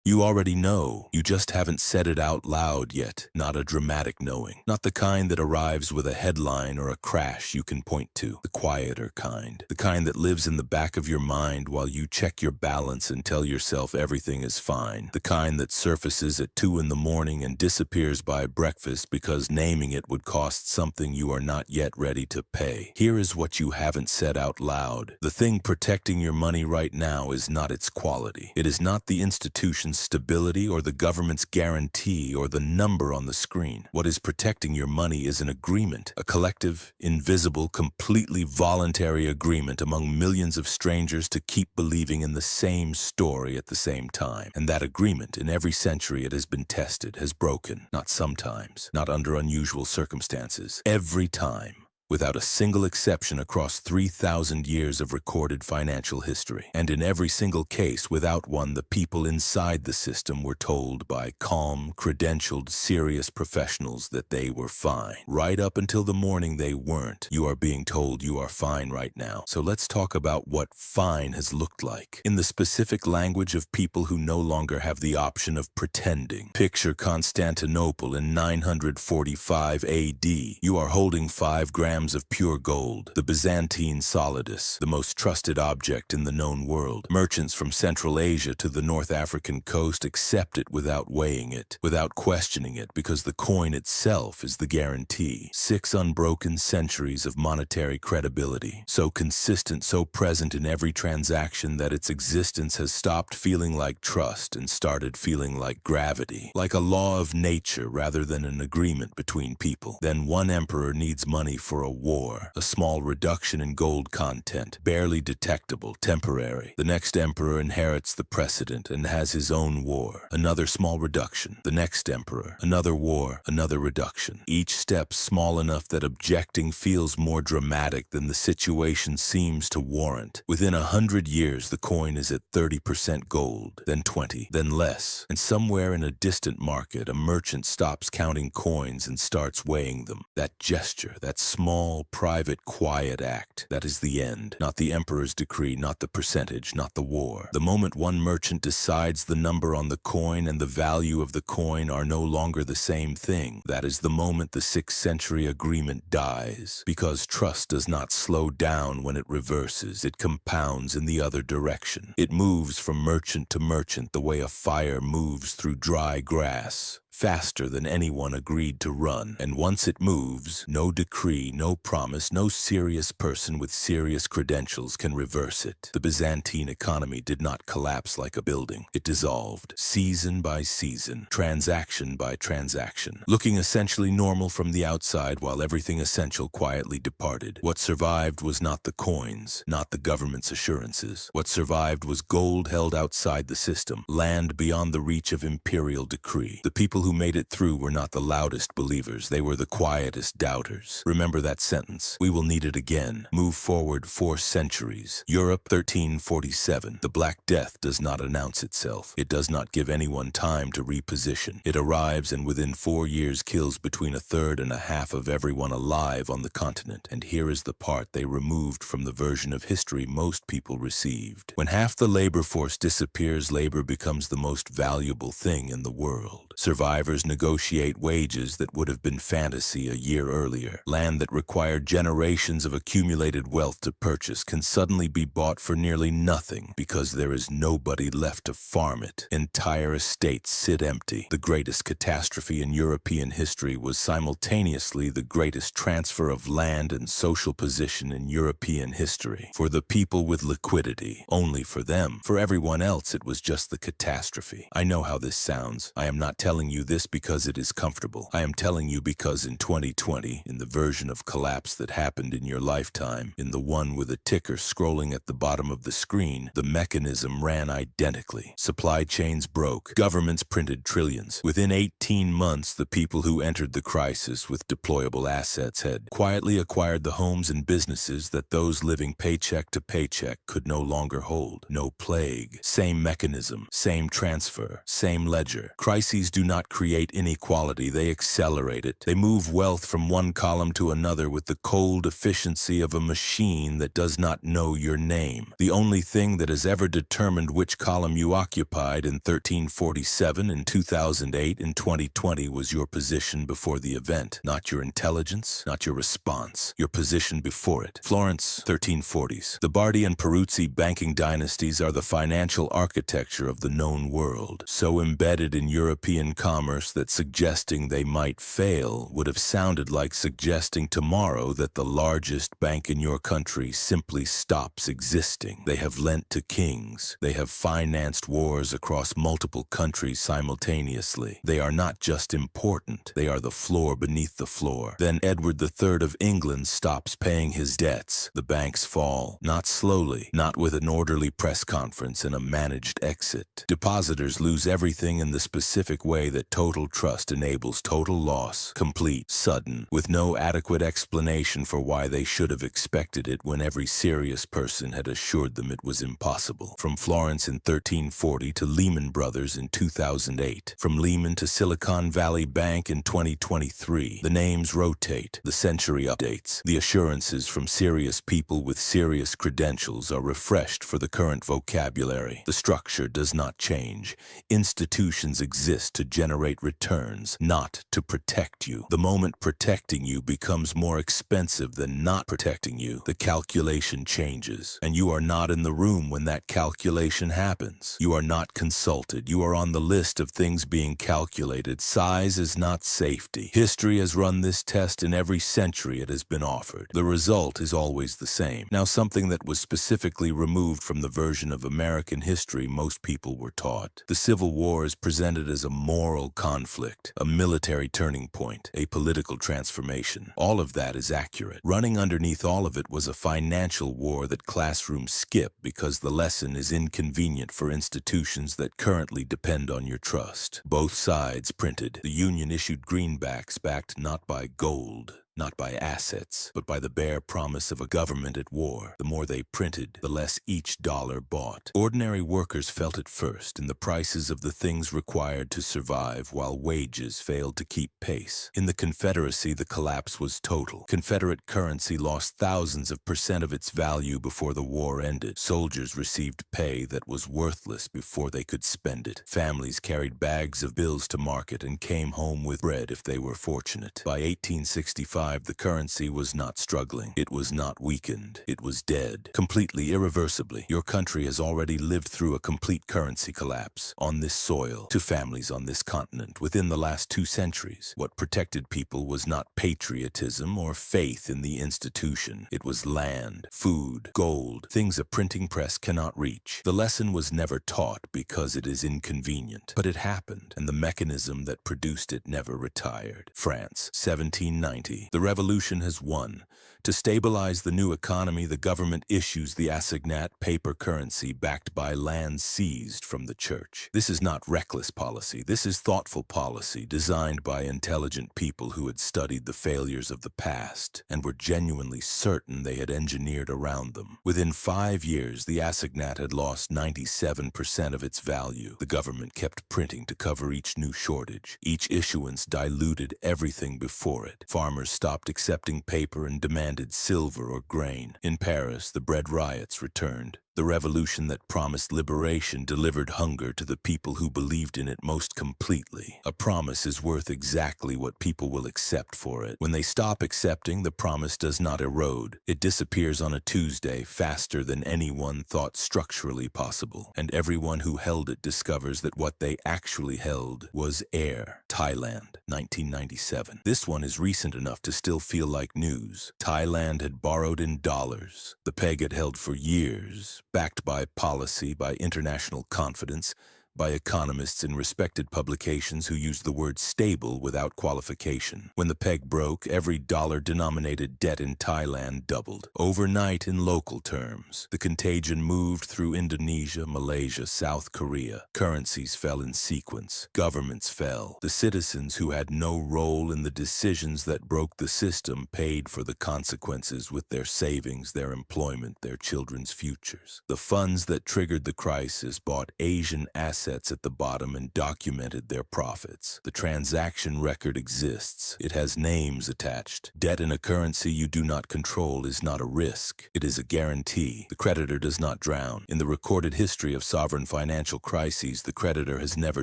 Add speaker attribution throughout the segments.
Speaker 1: You already know, you just haven't said it out loud yet, not a dramatic knowing. Not the kind that arrives with a headline or a crash you can point to. The quieter kind. The kind that lives in the back of your mind while you check your balance and tell yourself everything is fine. The kind that surfaces at 2 in the morning and disappears by breakfast because naming it would cost something you are not yet ready to pay. Here is what you haven't said out loud. The thing protecting your money right now is not its quality. It is not the institution's stability or the government's guarantee or the number on the screen. What is protecting your money is an agreement, a collective, invisible, completely voluntary agreement among millions of strangers to keep believing in the same story at the same time. And that agreement, in every century it has been tested, has broken. Not sometimes, not under unusual circumstances. Every time. Without a single exception across 3,000 years of recorded financial history. And in every single case, without one, the people inside the system were told by calm, credentialed, serious professionals that they were fine. Right up until the morning they weren't. You are being told you are fine right now. So let's talk about what fine has looked like. In the specific language of people who no longer have the option of pretending. Picture Constantinople in 945 AD. You are holding 5 grams of pure gold, the Byzantine solidus, the most trusted object in the known world. Merchants from Central Asia to the North African coast accept it without weighing it, without questioning it, because the coin itself is the guarantee. 6 unbroken centuries of monetary credibility, so consistent, so present in every transaction that its existence has stopped feeling like trust and started feeling like gravity, like a law of nature rather than an agreement between people. Then one emperor needs money for a war, a small reduction in gold content, barely detectable, temporary. The next emperor inherits the precedent and has his own war, another small reduction. The next emperor, another war, another reduction. Each step small enough that objecting feels more dramatic than the situation seems to warrant. Within 100 years, the coin is at 30% gold, then 20, then less. And somewhere in a distant market, a merchant stops counting coins and starts weighing them. That gesture, that small, private, quiet act. That is the end. Not the emperor's decree, not the percentage, not the war. The moment one merchant decides the number on the coin and the value of the coin are no longer the same thing, that is the moment the 6th century agreement dies. Because trust does not slow down when it reverses. It compounds in the other direction. It moves from merchant to merchant the way a fire moves through dry grass. Faster than anyone agreed to run. And once it moves, no decree, no promise, no serious person with serious credentials can reverse it. The Byzantine economy did not collapse like a building. It dissolved, season by season, transaction by transaction, looking essentially normal from the outside while everything essential quietly departed. What survived was not the coins, not the government's assurances. What survived was gold held outside the system, land beyond the reach of imperial decree. The people who made it through were not the loudest believers, they were the quietest doubters. Remember that sentence. We will need it again. Move forward 4 centuries. Europe, 1347. The Black Death does not announce itself. It does not give anyone time to reposition. It arrives and within 4 years kills between 1/3 and 1/2 of everyone alive on the continent. And here is the part they removed from the version of history most people received. When half the labor force disappears, labor becomes the most valuable thing in the world. Survivors negotiate wages that would have been fantasy a year earlier. Land that required generations of accumulated wealth to purchase can suddenly be bought for nearly nothing because there is nobody left to farm it. Entire estates sit empty. The greatest catastrophe in European history was simultaneously the greatest transfer of land and social position in European history. For the people with liquidity, only for them. For everyone else, it was just the catastrophe. I know how this sounds. I am not telling you this because it is comfortable. I am telling you because in 2020, in the version of collapse that happened in your lifetime, in the one with a ticker scrolling at the bottom of the screen, the mechanism ran identically. Supply chains broke. Governments printed trillions. Within 18 months, the people who entered the crisis with deployable assets had quietly acquired the homes and businesses that those living paycheck to paycheck could no longer hold. No plague. Same mechanism. Same transfer. Same ledger. Crises do do not create inequality, they accelerate it. They move wealth from one column to another with the cold efficiency of a machine that does not know your name. The only thing that has ever determined which column you occupied in 1347, in 2008, in 2020 was your position before the event, not your intelligence, not your response, your position before it. Florence, 1340s. The Bardi and Peruzzi banking dynasties are the financial architecture of the known world, so embedded in European commerce that suggesting they might fail would have sounded like suggesting tomorrow that the largest bank in your country simply stops existing. They have lent to kings. They have financed wars across multiple countries simultaneously. They are not just important, they are the floor beneath the floor. Then Edward III of England stops paying his debts. The banks fall, not slowly, not with an orderly press conference and a managed exit. Depositors lose everything in the specific way that total trust enables total loss, complete, sudden, with no adequate explanation for why they should have expected it when every serious person had assured them it was impossible. From Florence in 1340 to Lehman Brothers in 2008, from Lehman to Silicon Valley Bank in 2023, the names rotate, the century updates, the assurances from serious people with serious credentials are refreshed for the current vocabulary. The structure does not change. Institutions exist to generate returns, not to protect you. The moment protecting you becomes more expensive than not protecting you, the calculation changes, and you are not in the room when that calculation happens. You are not consulted. You are on the list of things being calculated. Size is not safety. History has run this test in every century it has been offered. The result is always the same. Now, something that was specifically removed from the version of American history most people were taught. The Civil War is presented as a moral conflict, a military turning point, a political transformation. All of that is accurate. Running underneath all of it was a financial war that classrooms skip because the lesson is inconvenient for institutions that currently depend on your trust. Both sides printed. The Union issued greenbacks backed not by gold, not by assets, but by the bare promise of a government at war. The more they printed, the less each dollar bought. Ordinary workers felt it first in the prices of the things required to survive, while wages failed to keep pace. In the Confederacy, the collapse was total. Confederate currency lost thousands of % of its value before the war ended. Soldiers received pay that was worthless before they could spend it. Families carried bags of bills to market and came home with bread if they were fortunate. By 1865, the currency was not struggling. It was not weakened. It was dead. Completely, irreversibly. Your country has already lived through a complete currency collapse. On this soil, to families on this continent, within the last 2 centuries. What protected people was not patriotism or faith in the institution. It was land, food, gold, things a printing press cannot reach. The lesson was never taught because it is inconvenient. But it happened, and the mechanism that produced it never retired. France, 1790. The revolution has won. To stabilize the new economy, the government issues the assignat paper currency backed by land seized from the church. This is not reckless policy. This is thoughtful policy designed by intelligent people who had studied the failures of the past and were genuinely certain they had engineered around them. Within 5 years, the assignat had lost 97% of its value. The government kept printing to cover each new shortage. Each issuance diluted everything before it. Farmers stopped accepting paper and demanded silver or grain. In Paris, the bread riots returned. The revolution that promised liberation delivered hunger to the people who believed in it most completely. A promise is worth exactly what people will accept for it. When they stop accepting, the promise does not erode. It disappears on a Tuesday faster than anyone thought structurally possible. And everyone who held it discovers that what they actually held was air. Thailand, 1997. This one is recent enough to still feel like news. Thailand had borrowed in dollars. The peg had held for years, backed by policy, by international confidence, by economists in respected publications who used the word stable without qualification. When the peg broke, every dollar-denominated debt in Thailand doubled. Overnight in local terms, the contagion moved through Indonesia, Malaysia, South Korea. Currencies fell in sequence. Governments fell. The citizens who had no role in the decisions that broke the system paid for the consequences with their savings, their employment, their children's futures. The funds that triggered the crisis bought Asian assets assets at the bottom and documented their profits. The transaction record exists. It has names attached. Debt in a currency you do not control is not a risk. It is a guarantee. The creditor does not drown. In the recorded history of sovereign financial crises, the creditor has never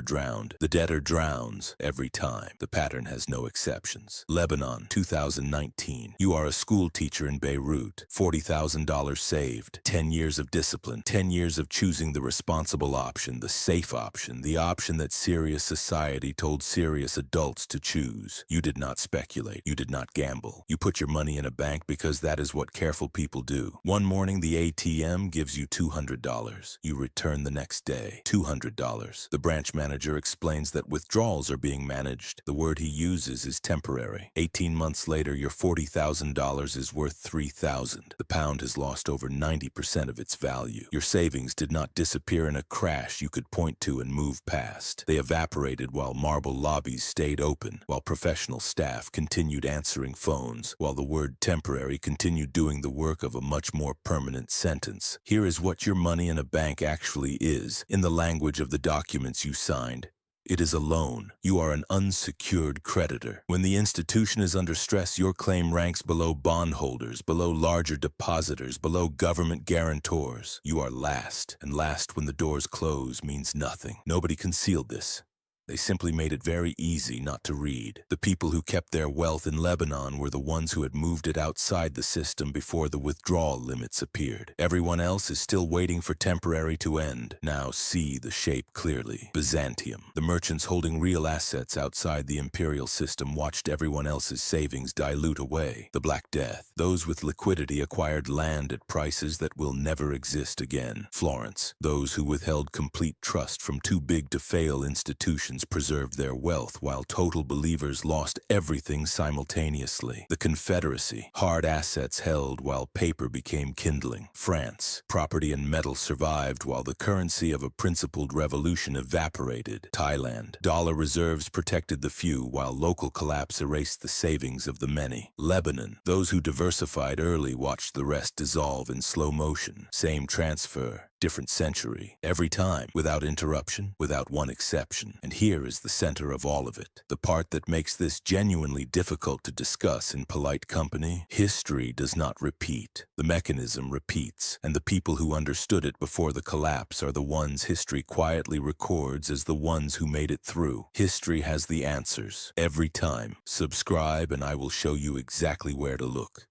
Speaker 1: drowned. The debtor drowns every time. The pattern has no exceptions. Lebanon, 2019. You are a school teacher in Beirut. $40,000 saved. 10 years of discipline. 10 years of choosing the responsible option, the safe option, the option that serious society told serious adults to choose. You did not speculate. You did not gamble. You put your money in a bank because that is what careful people do. One morning, the ATM gives you $200. You return the next day. $200. The branch manager explains that withdrawals are being managed. The word he uses is temporary. 18 months later, your $40,000 is worth $3,000. The pound has lost over 90% of its value. Your savings did not disappear in a crash you could point to and move past. They evaporated while marble lobbies stayed open, while professional staff continued answering phones, while the word temporary continued doing the work of a much more permanent sentence. Here is what your money in a bank actually is, in the language of the documents you signed. It is a loan. You are an unsecured creditor. When the institution is under stress, your claim ranks below bondholders, below larger depositors, below government guarantors. You are last, and last when the doors close means nothing. Nobody concealed this. They simply made it very easy not to read. The people who kept their wealth in Lebanon were the ones who had moved it outside the system before the withdrawal limits appeared. Everyone else is still waiting for temporary to end. Now see the shape clearly. Byzantium. The merchants holding real assets outside the imperial system watched everyone else's savings dilute away. The Black Death. Those with liquidity acquired land at prices that will never exist again. Florence. Those who withheld complete trust from too big to fail institutions preserved their wealth while total believers lost everything simultaneously. The Confederacy, hard assets held while paper became kindling. France, property and metal survived while the currency of a principled revolution evaporated. Thailand, dollar reserves protected the few while local collapse erased the savings of the many. Lebanon, those who diversified early watched the rest dissolve in slow motion. Same transfer, different century. Every time, without interruption, without one exception. And here is the center of all of it. The part that makes this genuinely difficult to discuss in polite company. History does not repeat. The mechanism repeats. And the people who understood it before the collapse are the ones history quietly records as the ones who made it through. History has the answers. Every time. Subscribe and I will show you exactly where to look.